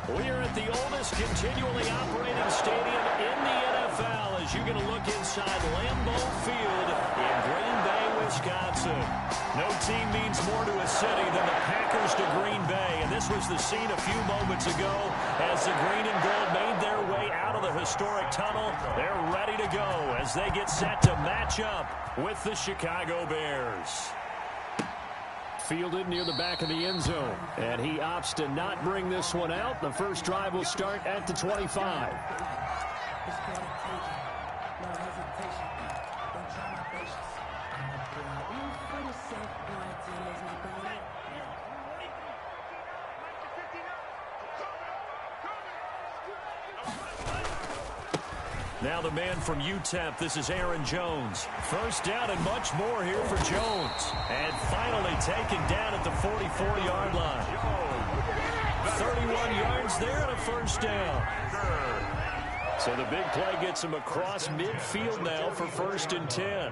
We are at the oldest continually operating stadium in the NFL as you're going to look inside Lambeau Field in Green Bay, Wisconsin. No team means more to a city than the Packers to Green Bay, and this was the scene a few moments ago as the green and gold made their way out of the historic tunnel. They're ready to go as they get set to match up with the Chicago Bears. Fielded near the back of the end zone, and he opts to not bring this one out. The first drive will start at the 25. Now the man from UTEP, this is Aaron Jones. First down and much more here for Jones. And finally taken down at the 44-yard line. 31 yards there and a first down. So the big play gets him across midfield now for 1st and 10.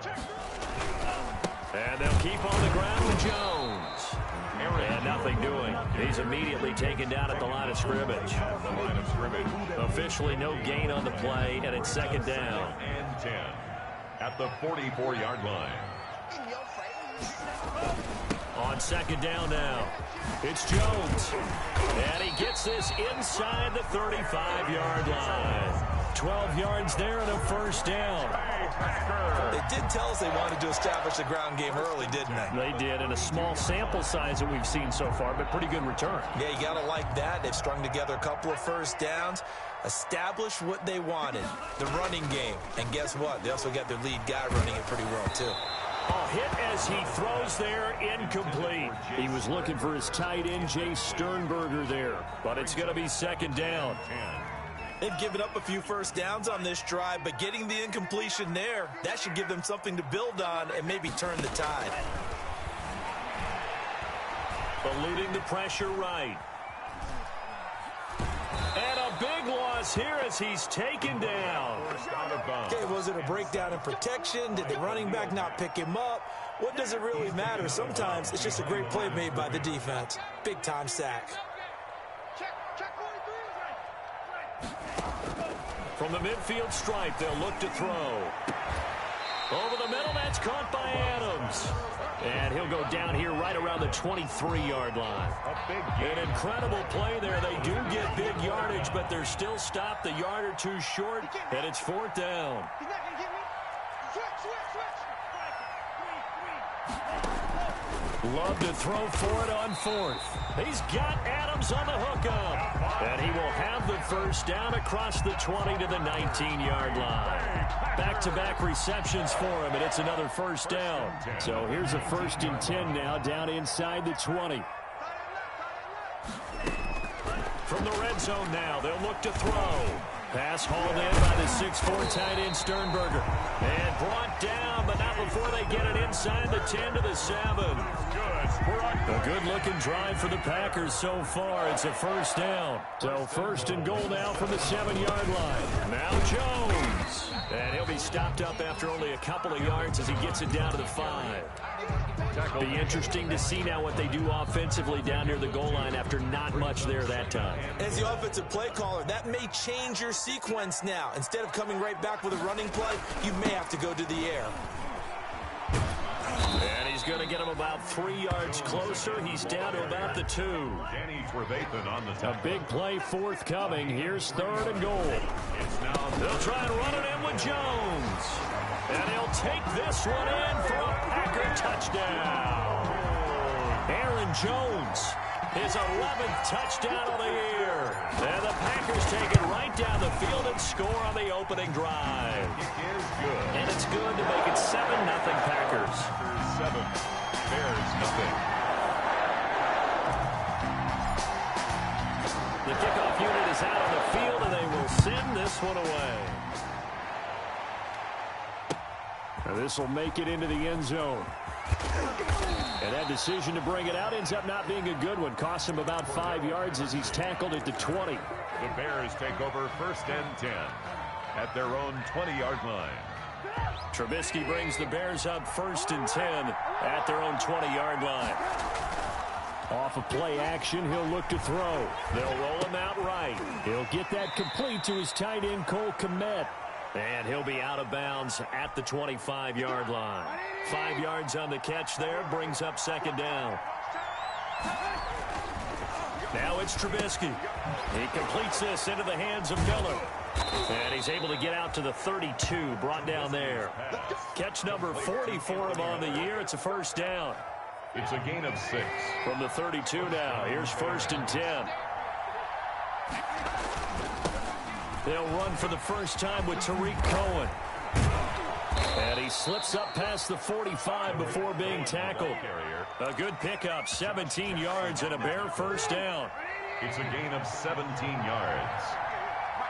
And they'll keep on the ground with Jones. And nothing doing. He's immediately taken down at the line of scrimmage. Officially no gain on the play, and it's 2nd down. And 10 at the 44-yard line. On 2nd down now, it's Jones. And he gets this inside the 35-yard line. 12 yards there and a first down. They did tell us they wanted to establish the ground game early, didn't they? They did, in a small sample size that we've seen so far, but pretty good return. Yeah, you got to like that. They've strung together a couple of first downs, established what they wanted, the running game. And guess what? They also got their lead guy running it pretty well, too. A hit as he throws there, incomplete. He was looking for his tight end, Jay Sternberger there, but it's going to be 2nd down. They've given up a few first downs on this drive, but getting the incompletion there, that should give them something to build on and maybe turn the tide. Eluding the pressure right. And a big loss here as he's taken down. Okay, was it a breakdown in protection? Did the running back not pick him up? What does it really matter? Sometimes it's just a great play made by the defense. Big-time sack. From the midfield stripe, they'll look to throw. Over the middle, that's caught by Adams. And he'll go down here right around the 23-yard line. An incredible play there. They do get big yardage, but they're still stopped a yard or two short, and it's 4th down. Love to throw for it on 4th. He's got Adams on the hookup. And he will have the first down across the 20 to the 19-yard line. Back-to-back receptions for him, and it's another first down. So here's a 1st and 10 now, down inside the 20. From the red zone now, they'll look to throw. Pass hauled in by the 6'4" tight end Sternberger. And brought down, but not before they get it inside the 10 to the 7. A good-looking drive for the Packers so far. It's a first down. So 1st and goal now from the 7-yard line. Now Jones. And he'll be stopped up after only a couple of yards as he gets it down to the 5. Be interesting to see now what they do offensively down near the goal line after not much there that time. As the offensive play caller, that may change your sequence now. Instead of coming right back with a running play, you may have to go to the air. And he's going to get him about 3 yards closer. He's down to about the 2. A big play forthcoming. Here's 3rd and goal. They'll try and run it in with Jones. And he'll take this one in for a Packer touchdown. Aaron Jones, his 11th touchdown of the year. And the Packers take it right down the field and score on the opening drive. It is good. And it's good to make it 7-0 Packers. 7, Bears nothing. The kickoff unit is out on the field, and they will send this one away. And this will make it into the end zone. And that decision to bring it out ends up not being a good one. Costs him about 5 yards as he's tackled at the 20. The Bears take over 1st and 10 at their own 20-yard line. Trubisky brings the Bears up 1st and 10 at their own 20-yard line. Off of play action, he'll look to throw. They'll roll him out right. He'll get that complete to his tight end, Cole Kmet. And he'll be out of bounds at the 25-yard line. 5 yards on the catch there, brings up second down. Now it's Trubisky. He completes this into the hands of Miller. And he's able to get out to the 32, brought down there. Catch number 40 for him on the year. It's a first down. It's a gain of 6. From the 32 now. Here's 1st and 10. They'll run for the first time with Tariq Cohen. And he slips up past the 45 before being tackled. A good pickup, 17 yards and a bare first down. It's a gain of 17 yards.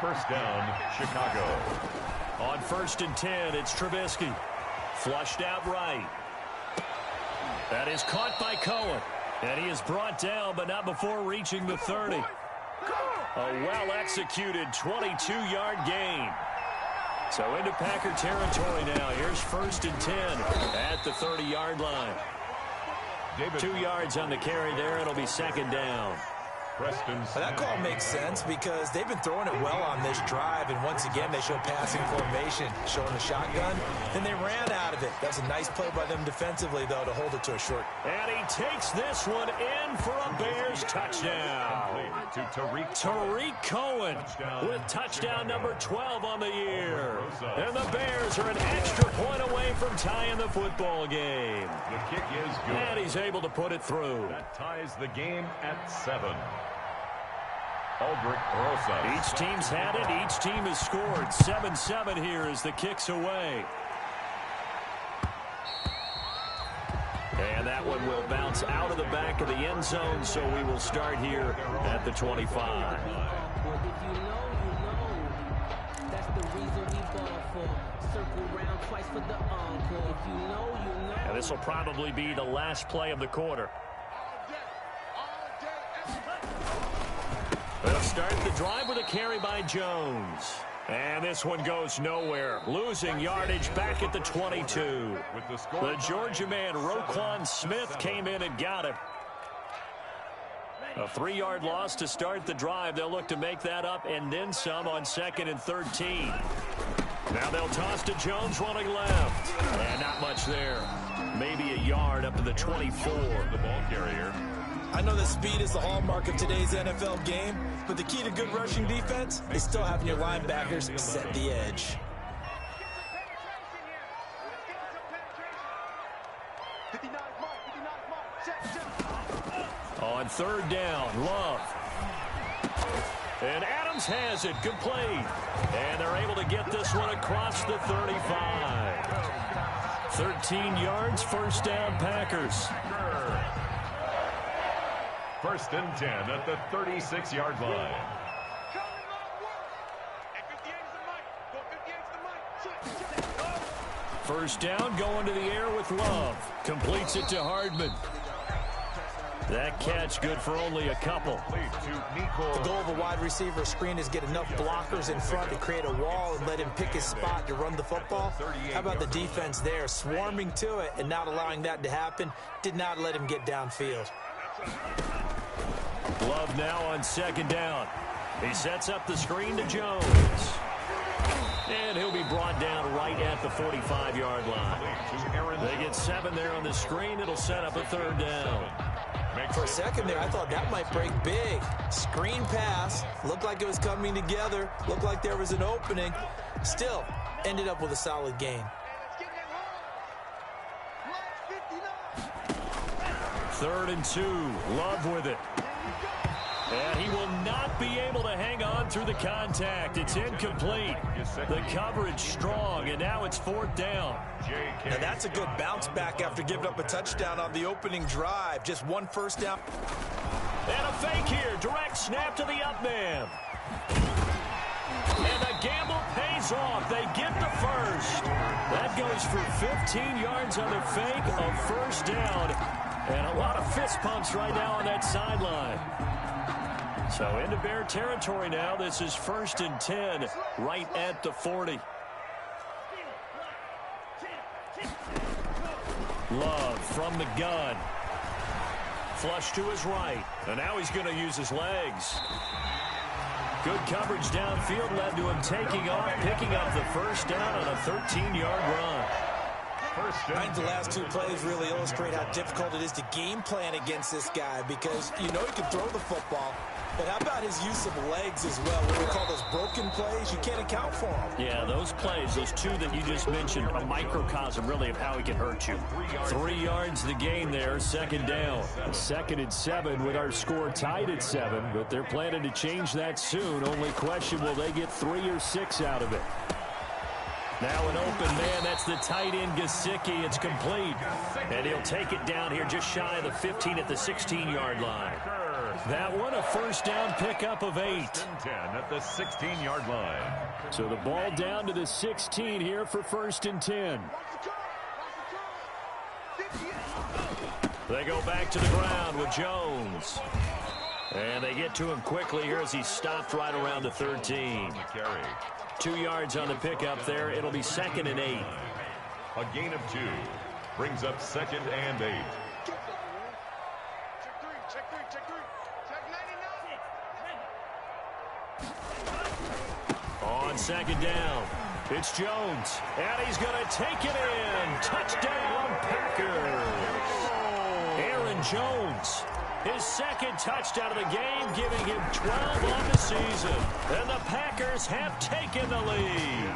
First down, Chicago. On 1st and 10, it's Trubisky. Flushed out right. That is caught by Cohen. And he is brought down, but not before reaching the 30. A well-executed 22-yard gain. So into Packer territory now. Here's 1st and 10 at the 30-yard line. 2 yards on the carry there. It'll be second down. That call makes sense because they've been throwing it well on this drive, and once again they show passing formation, showing the shotgun, and they ran out of it. That's a nice play by them defensively, though, to hold it to a short. And he takes this one in for a Bears touchdown. To Tariq Cohen with touchdown number 12 on the year. And the Bears are an extra point away from tying the football game. The kick is good. And he's able to put it through. That ties the game at 7. Aldrich Rosas. Each team's had it. Each team has scored. 7-7 here as the kick's away. And that one will bounce out of the back of the end zone, so we will start here at the 25. And this will probably be the last play of the quarter. They'll start the drive with a carry by Jones. And this one goes nowhere. Losing yardage back at the 22. The Georgia man, Roquan Smith, came in and got him. A 3-yard loss to start the drive. They'll look to make that up and then some on 2nd and 13. Now they'll toss to Jones running left. And not much there. Maybe a yard up to the 24. The ball carrier. I know that speed is the hallmark of today's NFL game, but the key to good rushing defense is still having your linebackers set the edge. On 3rd down, Love. And Adams has it, complete. And they're able to get this one across the 35. 13 yards, first down, Packers. 1st and 10 at the 36-yard line. First down, going to the air with Love. Completes it to Hardman. That catch good for only a couple. The goal of a wide receiver screen is get enough blockers in front to create a wall and let him pick his spot to run the football. How about the defense there, swarming to it and not allowing that to happen? Did not let him get downfield. Love now on 2nd down. He sets up the screen to Jones. And he'll be brought down right at the 45-yard line. They get 7 there on the screen. It'll set up a 3rd down. For a second there, I thought that might break big. Screen pass. Looked like it was coming together. Looked like there was an opening. Still, ended up with a solid gain. 3rd and 2. Love with it. And he will not be able to hang on through the contact. It's incomplete. The coverage strong, and now it's 4th down. Now that's a good bounce back after giving up a touchdown on the opening drive. Just one first down. And a fake here. Direct snap to the up man. And the gamble pays off. They get the first. That goes for 15 yards on the fake, a first down. And a lot of fist pumps right now on that sideline. So into Bear territory now. This is 1st and 10 right at the 40. Love from the gun. Flush to his right. And now he's going to use his legs. Good coverage downfield led to him taking off, picking up the first down on a 13-yard run. I think the last two plays really illustrate how difficult it is to game plan against this guy because you know he can throw the football, but how about his use of legs as well? What we call those broken plays, you can't account for them. Yeah, those plays, those two that you just mentioned, a microcosm really of how he can hurt you. 3 yards the gain there, second down. 2nd and 7 with our score tied at 7, but they're planning to change that soon. Only question, will they get 3 or 6 out of it? Now an open man, that's the tight end Gesicki. It's complete. And he'll take it down here just shy of the 15 at the 16-yard line. That one, a first down pickup of 8. 10 at the 16-yard line. So the ball down to the 16 here for 1st and 10. They go back to the ground with Jones. And they get to him quickly here as he's stopped right around the 13. 2 yards on the pickup there. It'll be 2nd and 8. A gain of 2 brings up 2nd and 8. On 2nd down, it's Jones, and he's going to take it in. Touchdown, Packers. Aaron Jones, his 2nd touchdown of the game, giving him 12 on the season. And the Packers have taken the lead.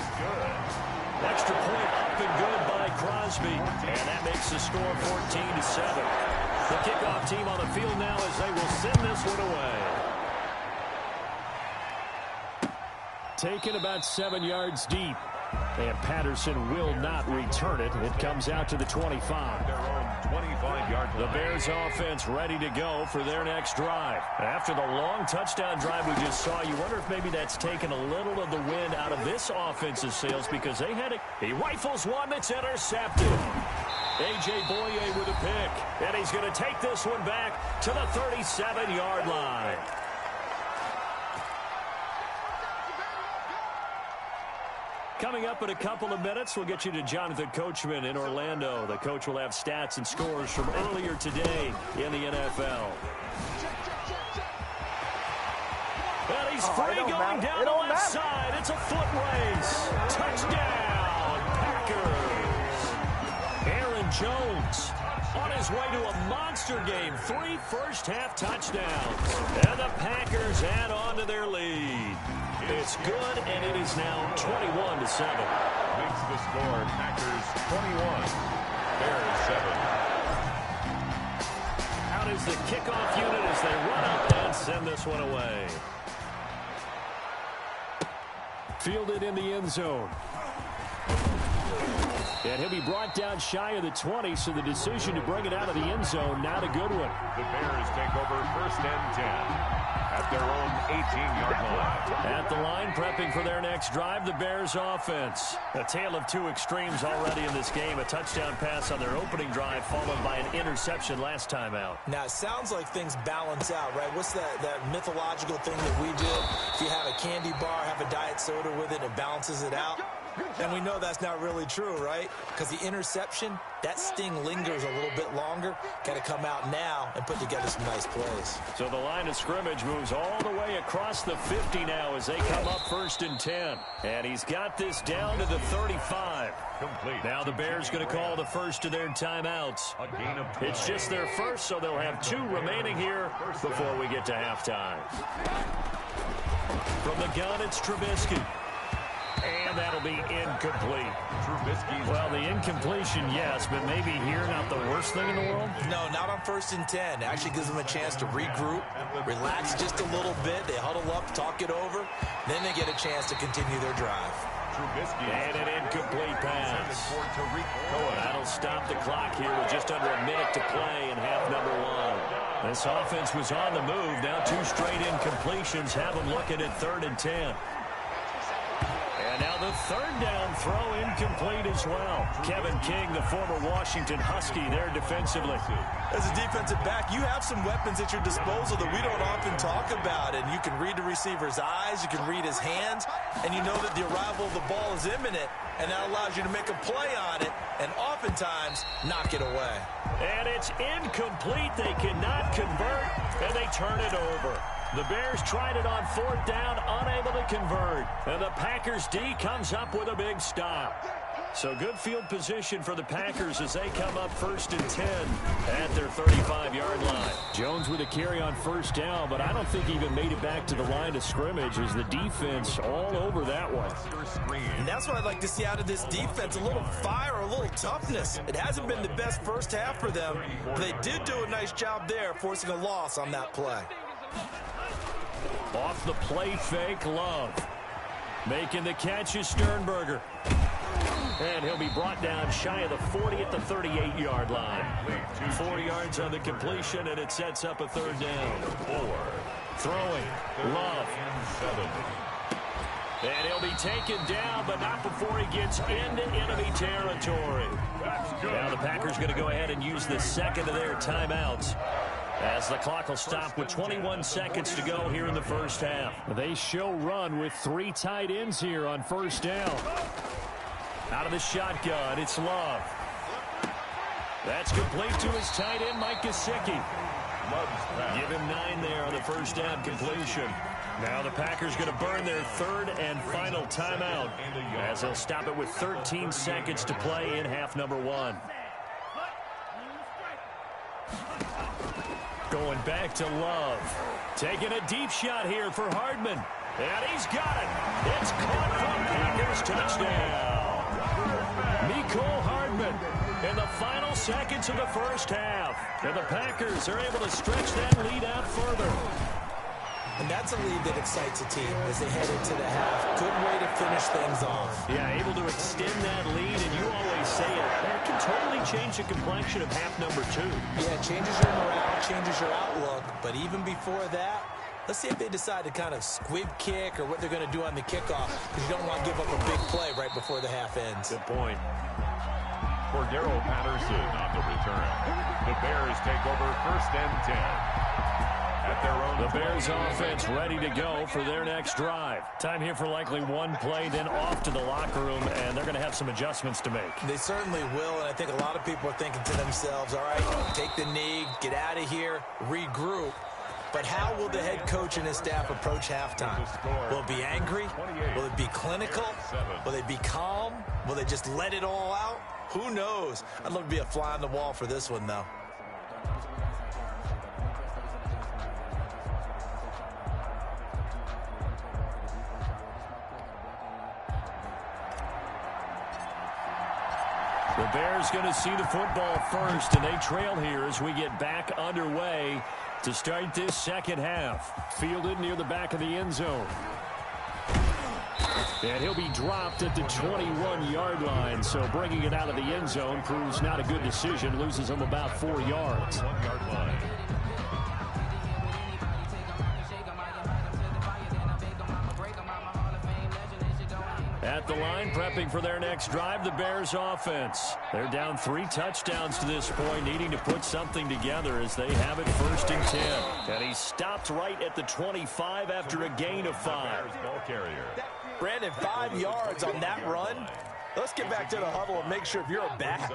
Extra point up and good by Crosby. And that makes the score 14-7. The kickoff team on the field now as they will send this one away. Taken about 7 yards deep. And Patterson will not return it. It comes out to the 25. Their own 25-yard line. The Bears offense ready to go for their next drive. After the long touchdown drive we just saw, you wonder if maybe that's taken a little of the wind out of this offense's sails because they had it. He rifles one that's intercepted. A.J. Boye with a pick. And he's going to take this one back to the 37-yard line. Coming up in a couple of minutes, we'll get you to Jonathan Coachman in Orlando. The coach will have stats and scores from earlier today in the NFL. And he's free going down the left side. It's a foot race. Touchdown, Packers. Aaron Jones on his way to a monster game. 3 first-half touchdowns. And the Packers add on to their lead. It's good, and it is now 21-7. Makes the score Packers 21, Bears 7. Out is the kickoff unit as they run up and send this one away. Fielded in the end zone. And he'll be brought down shy of the 20, so the decision to bring it out of the end zone, not a good one. The Bears take over 1st and 10. At their own 18-yard line. At the line, prepping for their next drive, the Bears offense. A tale of two extremes already in this game. A touchdown pass on their opening drive, followed by an interception last time out. Now, it sounds like things balance out, right? What's that mythological thing that we do? If you have a candy bar, have a diet soda with it, it balances it out. And we know that's not really true, right? Because the interception, that sting lingers a little bit longer. Got to come out now and put together some nice plays. So the line of scrimmage moves all the way across the 50 now as they come up 1st and 10. And he's got this down to the 35. Complete. Now the Bears going to call the first of their timeouts. A gain of 12. It's just their first, so they'll have 2 remaining here before we get to halftime. From the gun, it's Trubisky. And that'll be incomplete. Well, the incompletion, yes, but maybe here not the worst thing in the world? No, not on 1st and 10. Actually gives them a chance to regroup, relax just a little bit. They huddle up, talk it over. Then they get a chance to continue their drive. And an incomplete pass. That'll stop the clock here with just under a minute to play in half number 1. This offense was on the move. Now 2 straight incompletions have them looking at 3rd and 10. And now the third down throw incomplete as well. Kevin King, the former Washington Husky, there defensively. As a defensive back, you have some weapons at your disposal that we don't often talk about. And you can read the receiver's eyes, you can read his hands, and you know that the arrival of the ball is imminent. And that allows you to make a play on it and oftentimes knock it away. And it's incomplete. They cannot convert, and they turn it over. The Bears tried it on fourth down, unable to convert. And the Packers D comes up with a big stop. So good field position for the Packers as they come up 1st and 10 at their 35-yard line. Jones with a carry on first down, but I don't think he even made it back to the line of scrimmage as the defense all over that one. And that's what I'd like to see out of this defense, a little fire, a little toughness. It hasn't been the best first half for them, but they did do a nice job there forcing a loss on that play. Off the play fake, Love. Making the catch is Sternberger. And he'll be brought down shy of the 40 at the 38-yard line. 4 yards on the completion, and it sets up a third down. Throwing, Love. And he'll be taken down, but not before he gets into enemy territory. Now the Packers going to go ahead and use the second of their timeouts, as the clock will stop with 21 seconds to go here in the first half. They show run with 3 tight ends here on first down. Out of the shotgun, it's Love. That's complete to his tight end, Mike Gesicki. Give him 9 there on the first down completion. Now the Packers going to burn their third and final timeout, as they'll stop it with 13 seconds to play in half number 1. Going back to Love. Taking a deep shot here for Hardman. And he's got it. It's caught for Packers touchdown. Mecole Hardman in the final seconds of the first half. And the Packers are able to stretch that lead out further. And that's a lead that excites a team as they head into the half. Good way to finish things off. Yeah, able to extend that lead, and you always say it. That can totally change the complexion of half number 2. Yeah, it changes your morale, changes your outlook. But even before that, let's see if they decide to kind of squib kick or what they're going to do on the kickoff, because you don't want to give up a big play right before the half ends. Good point. For Darrell Patterson on the return. The Bears take over 1st and 10. The Bears offense ready to go for their next drive. Time here for likely one play, then off to the locker room, and they're going to have some adjustments to make. They certainly will, and I think a lot of people are thinking to themselves, all right, take the knee, get out of here, regroup. But how will the head coach and his staff approach halftime? Will it be angry? Will it be clinical? Will they be calm? Will they just let it all out? Who knows? I'd love to be a fly on the wall for this one, though. The Bears going to see the football first, and they trail here as we get back underway to start this second half. Fielded near the back of the end zone. And he'll be dropped at the 21-yard line, so bringing it out of the end zone proves not a good decision. Loses him about 4 yards. 1-yard line. At the line, prepping for their next drive, the Bears offense. They're down 3 touchdowns to this point, needing to put something together as they have it 1st and 10. And he stopped right at the 25 after a gain of 5. Brandon, 5 yards on that run. Let's get back to the huddle and make sure if you're a back,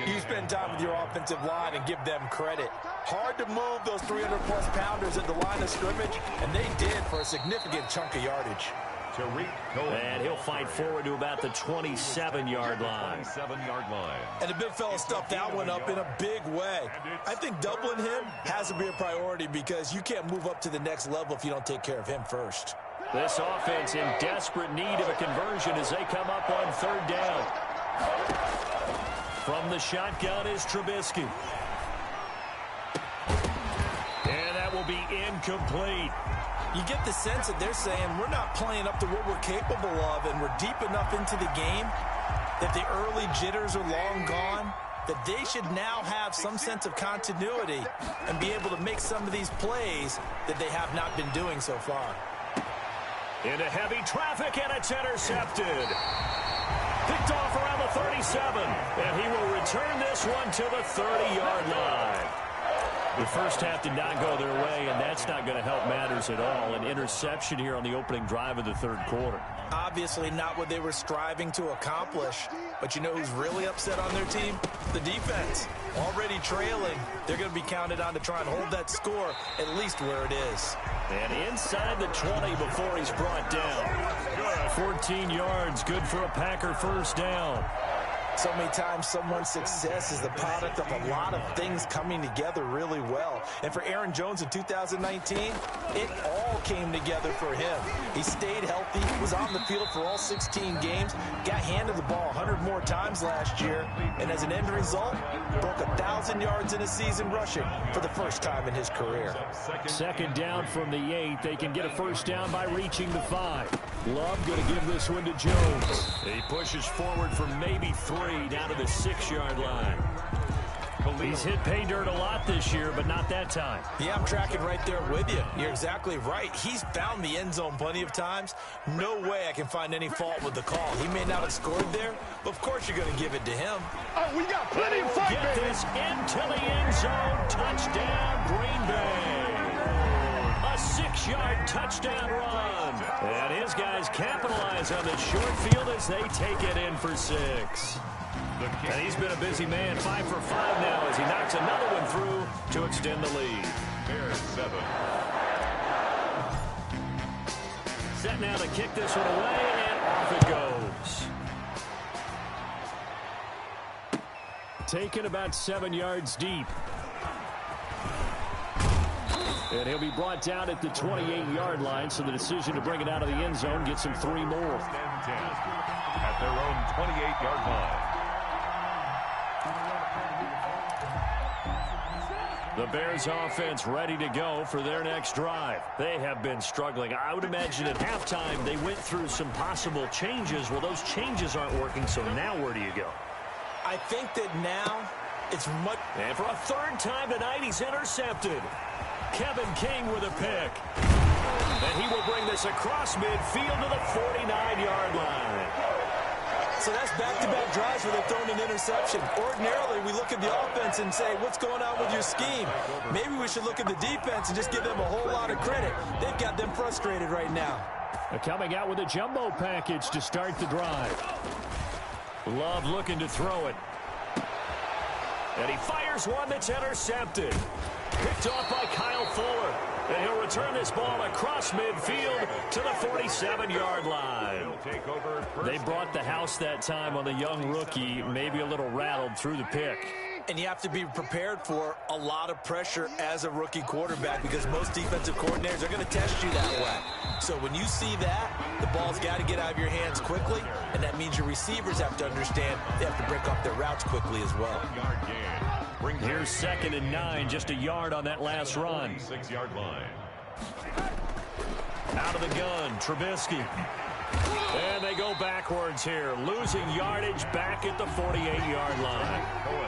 you spend time with your offensive line and give them credit. Hard to move those 300-plus pounders at the line of scrimmage, and they did for a significant chunk of yardage. And he'll fight forward to about the 27-yard line. And the big fella stuffed that one up in a big way. I think doubling him has to be a priority because you can't move up to the next level if you don't take care of him first. This offense in desperate need of a conversion as they come up on 3rd down. From the shotgun is Trubisky. And that will be incomplete. You get the sense that they're saying we're not playing up to what we're capable of, and we're deep enough into the game that the early jitters are long gone, that they should now have some sense of continuity and be able to make some of these plays that they have not been doing so far. Into heavy traffic, and it's intercepted. Picked off around the 37, and he will return this one to the 30-yard line. The first half did not go their way, and that's not going to help matters at all. An interception here on the opening drive of the third quarter. Obviously not what they were striving to accomplish. But you know who's really upset on their team? The defense. Already trailing. They're going to be counted on to try and hold that score at least where it is. And inside the 20 before he's brought down. 14 yards, good for a Packer first down. So many times someone's success is the product of a lot of things coming together really well. And for Aaron Jones in 2019, it all came together for him. He stayed healthy, was on the field for all 16 games, got handed the ball 100 more times last year, and as an end result, broke 1,000 yards in a season rushing for the first time in his career. Second down from the 8. They can get a first down by reaching the 5. Love going to give this one to Jones. He pushes forward for maybe 3 down to the 6-yard line. He's hit pay dirt a lot this year, but not that time. Yeah, I'm tracking right there with you. You're exactly right. He's found the end zone plenty of times. No way I can find any fault with the call. He may not have scored there, but of course you're going to give it to him. Oh, we got plenty of fight, Get this into the end zone. Touchdown, Green Bay. A 6-yard touchdown run. And his guys capitalize on the short field as they take it in for 6. And he's been a busy man, 5 for 5 now as he knocks another one through to extend the lead. Bears 7. Set now to kick this one away, and off it goes. Taken about 7 yards deep. And he'll be brought down at the 28-yard line, so the decision to bring it out of the end zone gets him 3 more. At their own 28-yard line. The Bears offense ready to go for their next drive. They have been struggling. I would imagine at halftime they went through some possible changes. Well, those changes aren't working, so now where do you go? I think that now it's much... And for a third time tonight, he's intercepted. Kevin King with a pick. And he will bring this across midfield to the 49-yard line. So that's back-to-back drives where they've thrown an interception. Ordinarily, we look at the offense and say, what's going on with your scheme? Maybe we should look at the defense and just give them a whole lot of credit. They've got them frustrated right now. They're coming out with a jumbo package to start the drive. Love looking to throw it. And he fires one that's intercepted. Picked off by Kyle Fuller. And he'll return this ball across midfield to the 47-yard line. They brought the house that time on the young rookie, maybe a little rattled through the pick. And you have to be prepared for a lot of pressure as a rookie quarterback because most defensive coordinators are going to test you that way. So when you see that, the ball's got to get out of your hands quickly, and that means your receivers have to understand they have to break off their routes quickly as well. Here's 2nd and 9, just a yard on that last run. 6-yard line. Out of the gun, Trubisky. And they go backwards here, losing yardage back at the 48-yard line.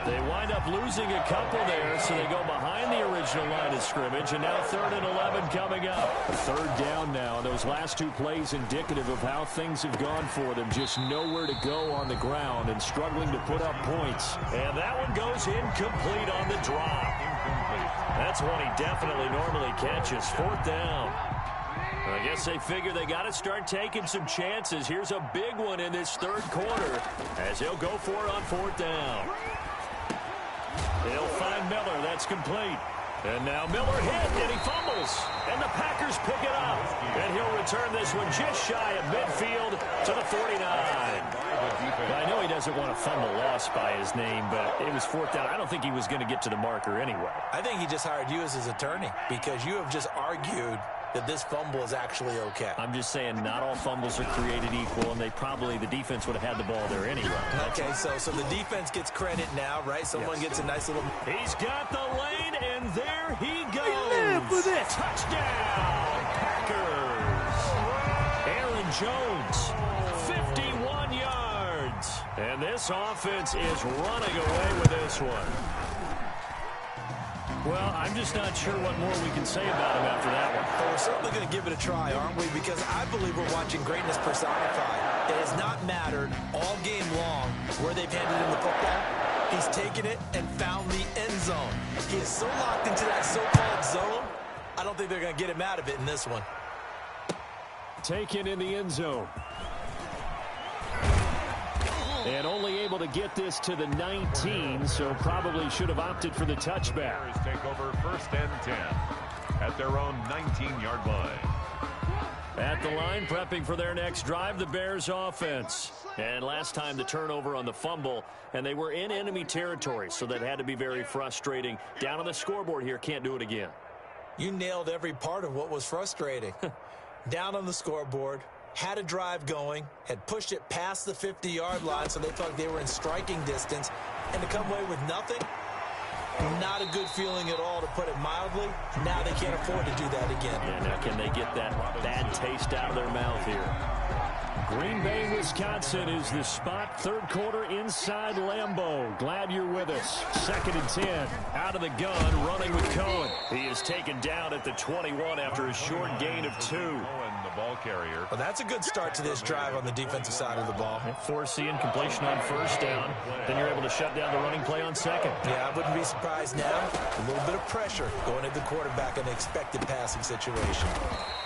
They wind up losing a couple there, so they go behind the original line of scrimmage, and now 3rd and 11 coming up. 3rd down now. Those last 2 plays indicative of how things have gone for them. Just nowhere to go on the ground and struggling to put up points. And that one goes incomplete on the drop. That's one he definitely normally catches. 4th down. I guess they figure they got to start taking some chances. Here's a big one in this 3rd quarter as he'll go for it on 4th down. They'll find Miller. That's complete. And now Miller hit, and he fumbles. And the Packers pick it up. And he'll return this one just shy of midfield to the 49. I know he doesn't want to fumble loss by his name, but it was 4th down. I don't think he was going to get to the marker anyway. I think he just hired you as his attorney because you have just argued that this fumble is actually okay. I'm just saying not all fumbles are created equal, and the defense would have had the ball there anyway. Okay, so the defense gets credit now, right? Someone gets a nice little... He's got the lane, and there he goes. He lived with it. Touchdown, Packers. Aaron Jones, 51 yards. And this offense is running away with this one. Well, I'm just not sure what more we can say about him after that one. But we're certainly going to give it a try, aren't we? Because I believe we're watching greatness personified. It has not mattered all game long where they've handed him the football. He's taken it and found the end zone. He is so locked into that so-called zone, I don't think they're going to get him out of it in this one. Taken in the end zone. And only able to get this to the 19, so probably should have opted for the touchback. Bears take over 1st and 10 at their own 19-yard line. At the line, prepping for their next drive, the Bears offense. And last time the turnover on the fumble, and they were in enemy territory, so that had to be very frustrating. Down on the scoreboard here, can't do it again. You nailed every part of what was frustrating. Down on the scoreboard, had a drive going, had pushed it past the 50-yard line, so they thought they were in striking distance, and to come away with nothing, not a good feeling at all, to put it mildly. Now they can't afford to do that again. Yeah, now can they get that bad taste out of their mouth here? Green Bay, Wisconsin is the spot. Third quarter inside Lambeau. Glad you're with us. 2nd and 10. Out of the gun, running with Cohen. He is taken down at the 21 after a short gain of 2. Cohen, the ball carrier. Well, that's a good start to this drive on the defensive side of the ball. Force the incompletion on 1st down. Then you're able to shut down the running play on 2nd. Yeah, I wouldn't be surprised now. A little bit of pressure going at the quarterback in an expected passing situation.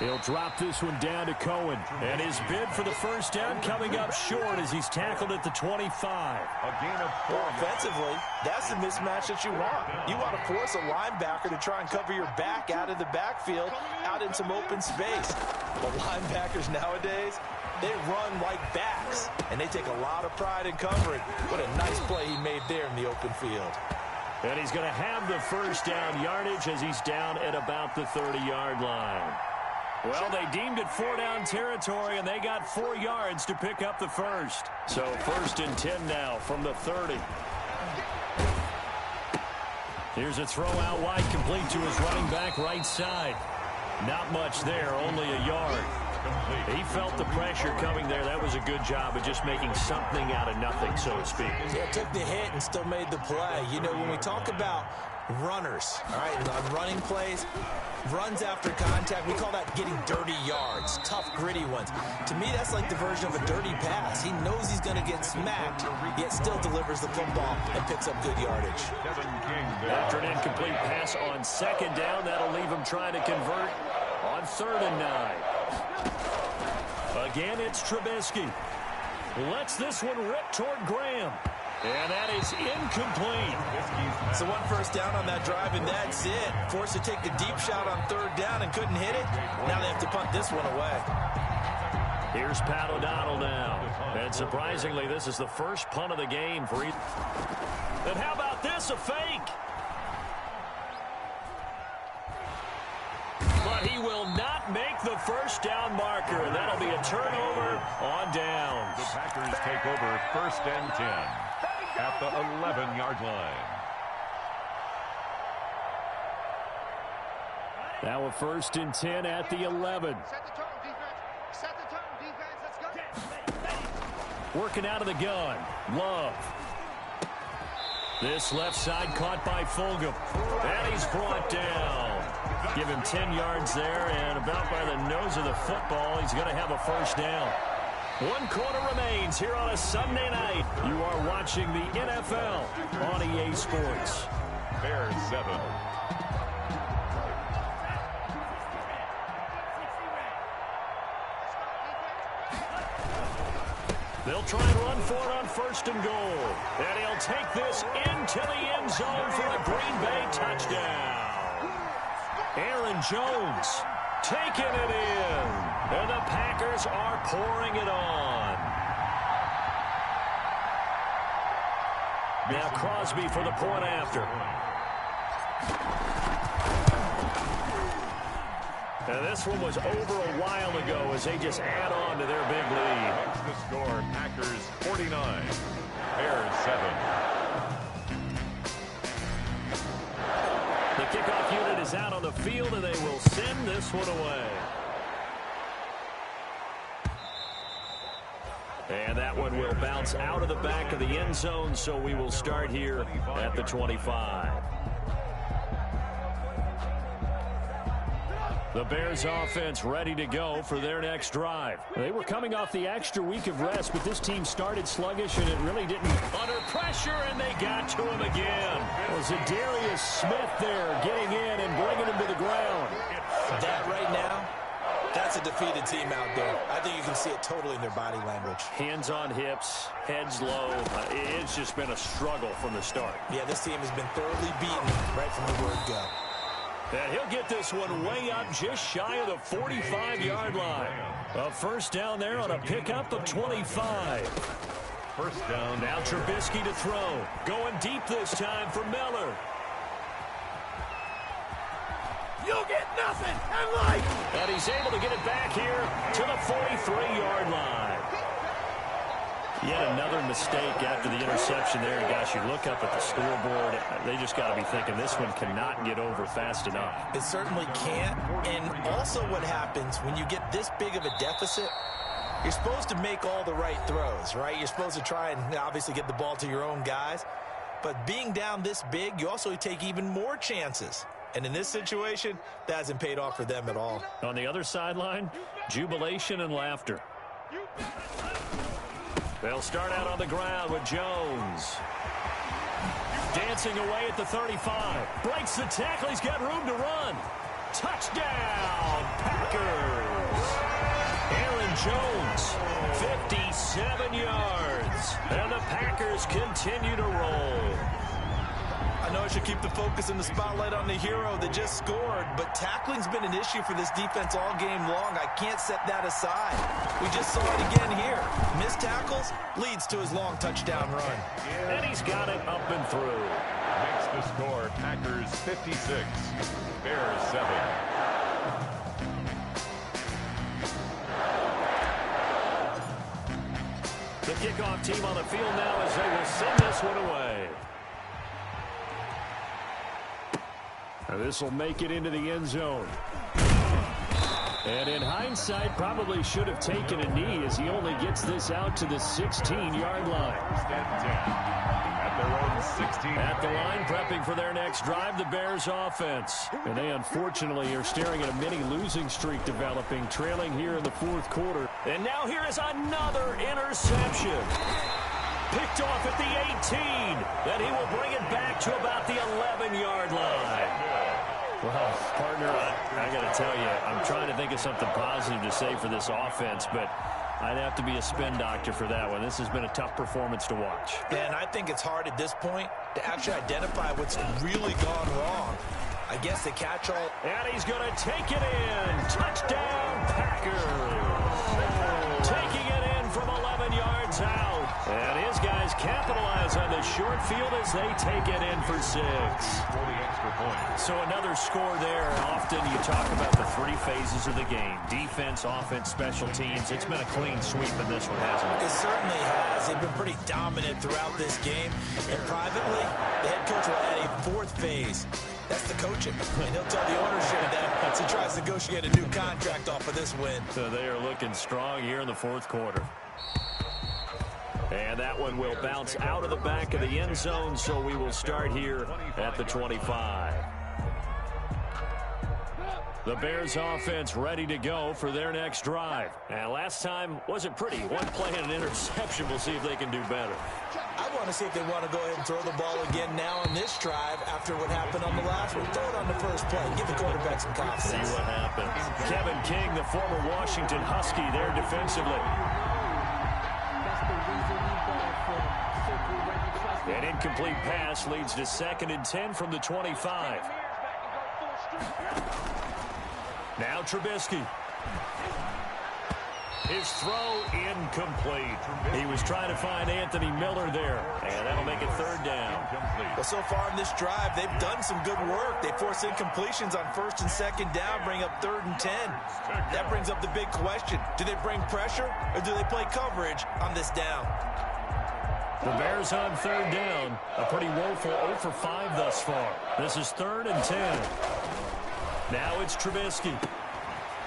He'll drop this one down to Cohen. And his bid for the 1st down coming up short as he's tackled at the 25. A gain of 4. Offensively, that's the mismatch that you want. You want to force a linebacker to try and cover your back out of the backfield, out in some open space. But linebackers nowadays, they run like backs, and they take a lot of pride in covering. What a nice play he made there in the open field. And he's going to have the 1st down yardage as he's down at about the 30-yard line. Well, they deemed it 4-down territory, and they got 4 yards to pick up the 1st. So 1st and 10 now from the 30. Here's a throw out wide, complete to his running back right side. Not much there, only a yard. He felt the pressure coming there. That was a good job of just making something out of nothing, so to speak. Yeah, took the hit and still made the play. You know, when we talk about runners, all right, and on running plays, runs after contact, we call that getting dirty yards, tough, gritty ones. To me, that's like the version of a dirty pass. He knows he's going to get smacked, yet still delivers the football and picks up good yardage. After an incomplete pass on 2nd down, that'll leave him trying to convert on 3rd and 9. Again, it's Trubisky. Lets this one rip toward Graham. And that is incomplete. So 1 first down on that drive, and that's it. Forced to take the deep shot on 3rd down and couldn't hit it. Now they have to punt this one away. Here's Pat O'Donnell now. And surprisingly, this is the first punt of the game for either. And how about this, a fake? But he will not make the 1st down marker. And that'll be a turnover on downs. The Packers take over 1st and 10 at the 11-yard line. Now a 1st and 10 at the 11. Set the tone, defense. Set the tone, defense. Let's go. Working out of the gun. Love. This left side caught by Fulgham. And he's brought down. Give him 10 yards there, and about by the nose of the football, he's going to have a 1st down. 1 quarter remains here on a Sunday night. You are watching the NFL on EA Sports. Bears 7. They'll try and run for it on 1st and goal. And he'll take this into the end zone for a Green Bay touchdown. Aaron Jones taking it in. And the Packers are pouring it on. Now Crosby for the point after. And this one was over a while ago as they just add on to their big lead. That's the score. Packers 49. Bears 7. The kickoff unit is out on the field, and they will send this one away. And that one will bounce out of the back of the end zone, so we will start here at the 25. The Bears offense ready to go for their next drive. They were coming off the extra week of rest, but this team started sluggish, and it really didn't. Under pressure, and they got to him again. Was it Darius Smith there getting in and bringing him to the ground? That right now, that's a defeated team out there. I think you can see it totally in their body language. Hands on hips, heads low. It's just been a struggle from the start. Yeah, this team has been thoroughly beaten right from the word go. And he'll get this one way up just shy of the 45-yard line. A first down there on a pickup of 25. First down. Now Trubisky to throw. Going deep this time for Miller. You'll get nothing in life. And he's able to get it back here to the 43-yard line. Yet another mistake after the interception there. And gosh, you look up at the scoreboard, they just got to be thinking this one cannot get over fast enough. It certainly can't. And also what happens when you get this big of a deficit, you're supposed to make all the right throws, right? You're supposed to try and obviously get the ball to your own guys. But being down this big, you also take even more chances. And in this situation, that hasn't paid off for them at all. On the other sideline, jubilation and laughter. They'll start out on the ground with Jones. Dancing away at the 35. Breaks the tackle. He's got room to run. Touchdown, Packers. Aaron Jones, 57 yards. And the Packers continue to roll. I know I should keep the focus and the spotlight on the hero that just scored, but tackling's been an issue for this defense all game long. I can't set that aside. We just saw it again here. Missed tackles leads to his long touchdown run. And he's got it up and through. Makes the score Packers 56, Bears 7. The kickoff team on the field now as they will send this one away. This will make it into the end zone. And in hindsight, probably should have taken a knee as he only gets this out to the 16-yard line. At their own 16. At the line, prepping for their next drive, the Bears offense. And they unfortunately are staring at a mini losing streak developing, trailing here in the fourth quarter. And now here is another interception. Picked off at the 18. Then he will bring it back to about the 11-yard line. Well, partner, I got to tell you, I'm trying to think of something positive to say for this offense, but I'd have to be a spin doctor for that one. This has been a tough performance to watch. And I think it's hard at this point to actually identify what's really gone wrong. I guess the catch-all. And he's going to take it in. Touchdown, Packers. Taking it in from 11 yards out. And his guys capitalize on the short field as they take it in for 6. So another score there. Often you talk about the three phases of the game. Defense, offense, special teams. It's been a clean sweep in this one, hasn't it? It certainly has. They've been pretty dominant throughout this game. And privately, the head coach will add a fourth phase. That's the coaching. And he'll tell the ownership that as he tries to negotiate a new contract off of this win. So they are looking strong here in the fourth quarter. And that one will bounce out of the back of the end zone, so we will start here at the 25. The Bears offense ready to go for their next drive. And last time wasn't pretty. One play and an interception. We'll see if they can do better. I want to see if they want to go ahead and throw the ball again now on this drive after what happened on the last one. Throw it on the first play. Give the quarterback some confidence. See what happens. Kevin King, the former Washington Husky, there defensively. An incomplete pass leads to 2nd and 10 from the 25. Now Trubisky. His throw incomplete. He was trying to find Anthony Miller there, and that'll make it 3rd down. Well, so far in this drive, they've done some good work. They force incompletions on 1st and 2nd down, bring up 3rd and 10. That brings up the big question. Do they bring pressure, or do they play coverage on this down? The Bears on 3rd down. A pretty woeful 0 for 5 thus far. This is 3rd and 10. Now it's Trubisky.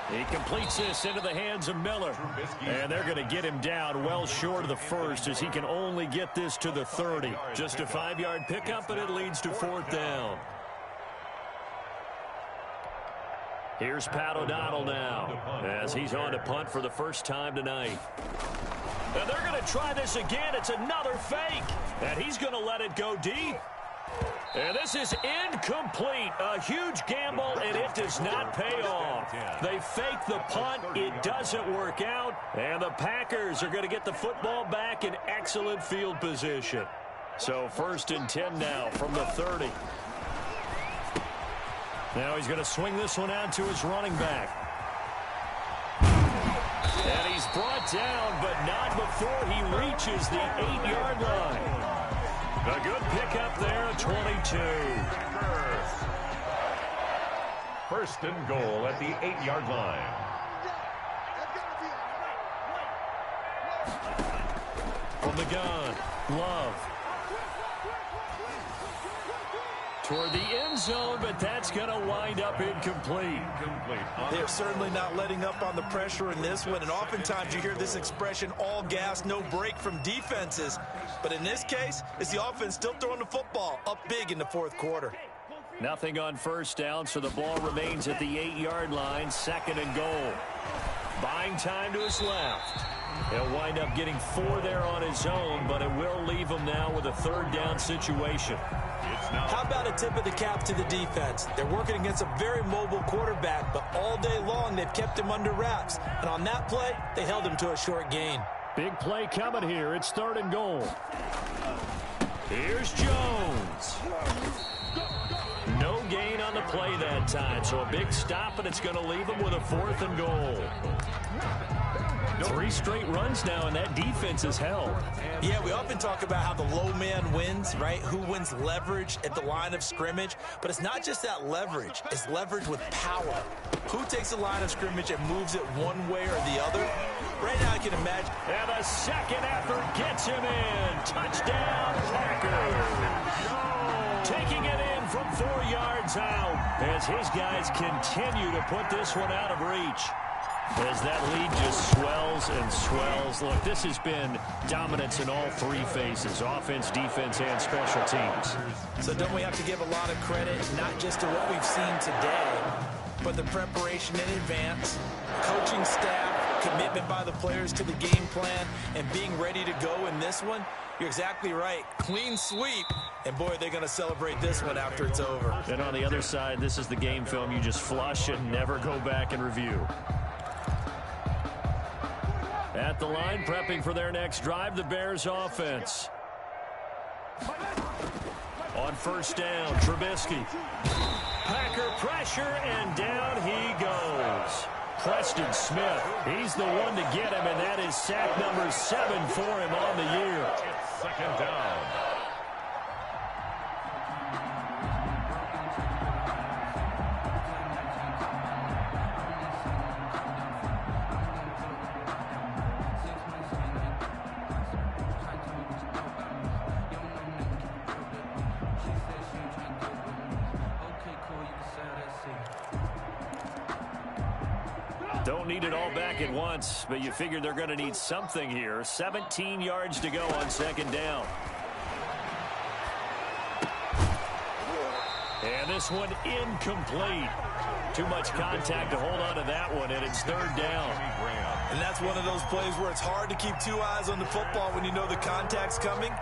He completes this into the hands of Miller. And they're going to get him down well short of the 1st as he can only get this to the 30. Just a 5-yard pickup, and it leads to 4th down. Here's Pat O'Donnell now as he's on to punt for the first time tonight. And they're going to try this again. It's another fake. And he's going to let it go deep. And this is incomplete. A huge gamble, and it does not pay off. They fake the punt. It doesn't work out. And the Packers are going to get the football back in excellent field position. So 1st and 10 now from the 30. Now he's going to swing this one out to his running back. And he's brought down, but not before he reaches the 8-yard line. A good pickup there, 22. 1st and goal at the 8-yard line. From the gun, Love. Toward the end zone, but that's going to wind up incomplete. They're certainly not letting up on the pressure in this one, and oftentimes you hear this expression, all gas, no break from defenses. But in this case, it's the offense still throwing the football up big in the 4th quarter. Nothing on 1st down, so the ball remains at the 8-yard line, 2nd and goal. Buying time to his left. He'll wind up getting 4 there on his own, but it will leave him now with a 3rd down situation. How about a tip of the cap to the defense? They're working against a very mobile quarterback, but all day long they've kept him under wraps. And on that play, they held him to a short gain. Big play coming here. It's 3rd and goal. Here's Jones. No gain on the play that time, so a big stop, and it's going to leave him with a 4th and goal. 3 straight runs now, and that defense is held. Yeah, we often talk about how the low man wins, right? Who wins leverage at the line of scrimmage. But it's not just that leverage. It's leverage with power. Who takes the line of scrimmage and moves it one way or the other? Right now I can imagine. And the second effort gets him in. Touchdown, Packers. Taking it in from 4 yards out as his guys continue to put this one out of reach. As that lead just swells and swells. Look, this has been dominance in all 3 phases, offense, defense, and special teams. So don't we have to give a lot of credit, not just to what we've seen today, but the preparation in advance, coaching staff, commitment by the players to the game plan, and being ready to go in this one? You're exactly right. Clean sweep. And, boy, they're going to celebrate this one after it's over. And on the other side, this is the game film you just flush and never go back and review. At the line, prepping for their next drive, the Bears offense. On 1st down, Trubisky. Packer pressure, and down he goes. Preston Smith, he's the one to get him, and that is sack number 7 for him on the year. 2nd down. Don't need it all back at once, but you figure they're going to need something here. 17 yards to go on 2nd down. And this one incomplete. Too much contact to hold on to that one, and it's 3rd down. And that's one of those plays where it's hard to keep 2 eyes on the football when you know the contact's coming,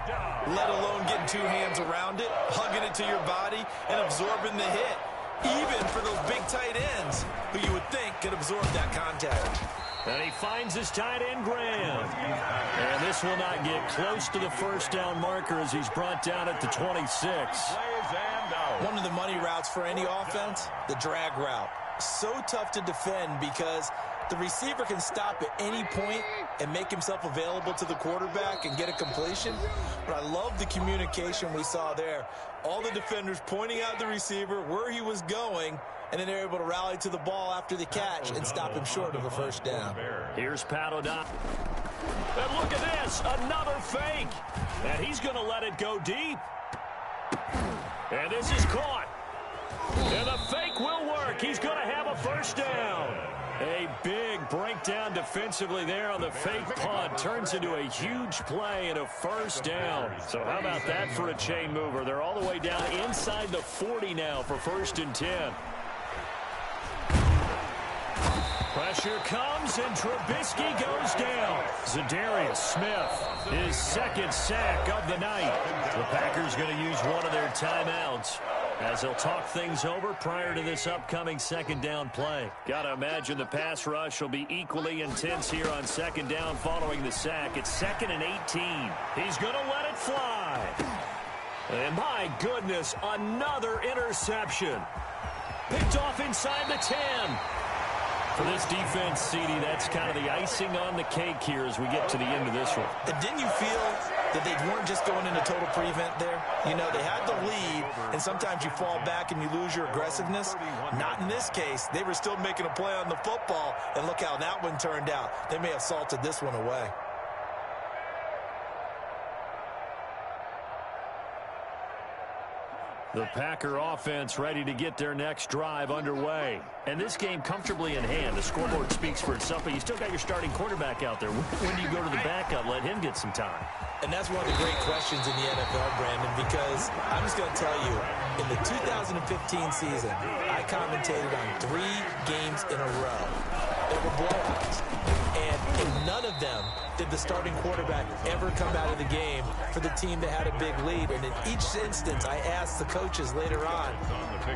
let alone getting 2 hands around it, hugging it to your body, and absorbing the hit. Even for those big tight ends who you would think could absorb that contact. And he finds his tight end, Graham. And this will not get close to the 1st down marker as he's brought down at the 26. One of the money routes for any offense, the drag route. So tough to defend because the receiver can stop at any point and make himself available to the quarterback and get a completion. But I love the communication we saw there. All the defenders pointing out the receiver, where he was going, and then they're able to rally to the ball after the catch and stop him short of a 1st down. Here's Pat O'Donnell. And look at this, another fake. And he's going to let it go deep. And this is caught. And the fake will work. He's going to have a 1st down. A big breakdown defensively there on the fake punt. Turns into a huge play and a 1st down. So how about that for a chain mover? They're all the way down inside the 40 now for 1st and 10. Pressure comes, and Trubisky goes down. Zadarius Smith, his second sack of the night. The Packers going to use one of their timeouts as they'll talk things over prior to this upcoming second down play. Got to imagine the pass rush will be equally intense here on second down following the sack. It's 2nd and 18. He's going to let it fly. And my goodness, another interception. Picked off inside the 10. For this defense, CD, that's kind of the icing on the cake here as we get to the end of this one. And didn't you feel that they weren't just going into total prevent there? You know, they had the lead, and sometimes you fall back and you lose your aggressiveness. Not in this case. They were still making a play on the football, and look how that one turned out. They may have salted this one away. The Packer offense ready to get their next drive underway. And this game comfortably in hand. The scoreboard speaks for itself, but you still got your starting quarterback out there. When do you go to the backup? Let him get some time. And that's one of the great questions in the NFL, Brandon, because I'm just going to tell you, in the 2015 season, I commentated on 3 games in a row. They were blowouts. And in none of them did the starting quarterback ever come out of the game for the team that had a big lead. And in each instance, I asked the coaches later on,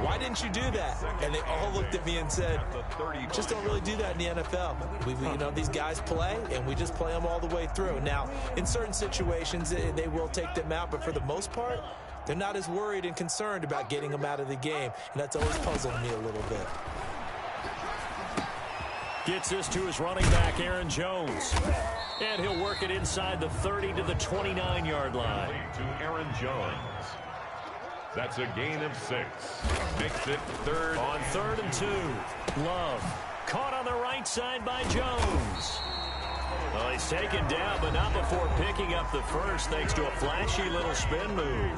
why didn't you do that? And they all looked at me and said, just don't really do that in the NFL. You know, these guys play, and we just play them all the way through. Now, in certain situations, they will take them out, but for the most part, they're not as worried and concerned about getting them out of the game. And that's always puzzled me a little bit. Gets this to his running back, Aaron Jones. And he'll work it inside the 30 to the 29-yard line. To Aaron Jones. That's a gain of 6. Makes it 3rd. On 3rd and 2. Love. Caught on the right side by Jones. Well, he's taken down, but not before picking up the first, thanks to a flashy little spin move.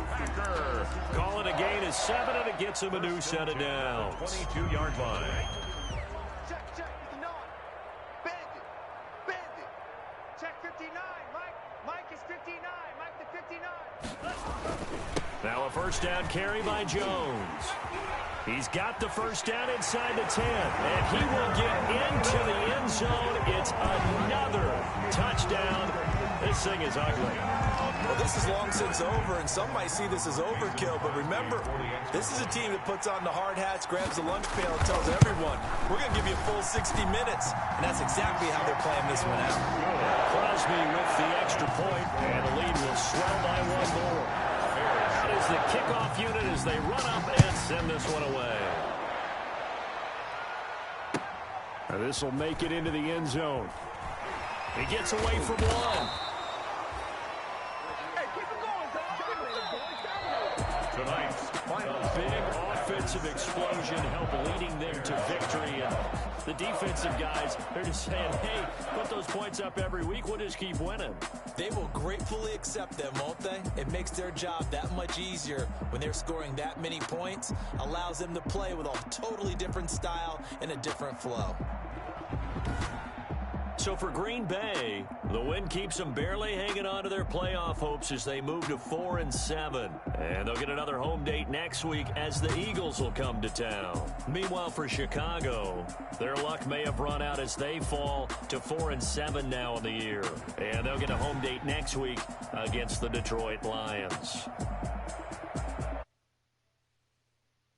Call it a gain of 7, and it gets him a new set of downs. 22-yard line. Now a first down carry by Jones. He's got the first down inside the 10, and he will get into the end zone. It's another touchdown. This thing is ugly. Well, this is long since over, and some might see this as overkill, but remember, this is a team that puts on the hard hats, grabs the lunch pail, and tells everyone, we're going to give you a full 60 minutes, and that's exactly how they're playing this one out. Crosby with the extra point, and the lead will swell by 1 more. Out is the kickoff unit as they run up and send this one away. This will make it into the end zone. He gets away from 1. Tonight's final Big offensive explosion help leading them to victory. And the defensive guys, they're just saying, hey, put those points up every week. We'll just keep winning. They will gratefully accept them, won't they? It makes their job that much easier when they're scoring that many points. Allows them to play with a totally different style and a different flow. So for Green Bay, the win keeps them barely hanging on to their playoff hopes as they move to 4-7. And they'll get another home date next week as the Eagles will come to town. Meanwhile, for Chicago, their luck may have run out as they fall to 4-7 now in the year. And they'll get a home date next week against the Detroit Lions.